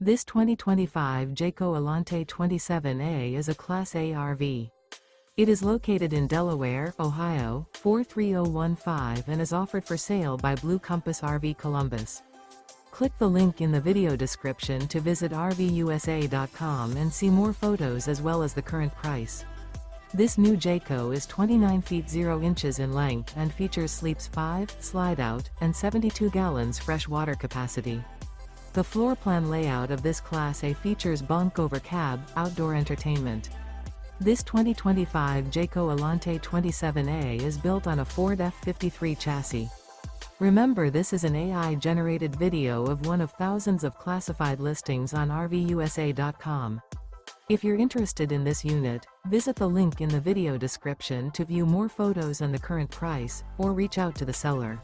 This 2025 Jayco Alante 27A is a Class A RV. It is located in Delaware, Ohio, 43015 and is offered for sale by Blue Compass RV Columbus. Click the link in the video description to visit RVUSA.com and see more photos as well as the current price. This new Jayco is 29 feet 0 inches in length and features sleeps 5, slide-out, and 72 gallons fresh water capacity. The floor plan layout of this Class A features bunk over cab, outdoor entertainment. This 2025 Jayco Alante 27A is built on a Ford F53 chassis. Remember, this is an AI-generated video of one of thousands of classified listings on RVUSA.com. If you're interested in this unit, visit the link in the video description to view more photos and the current price, or reach out to the seller.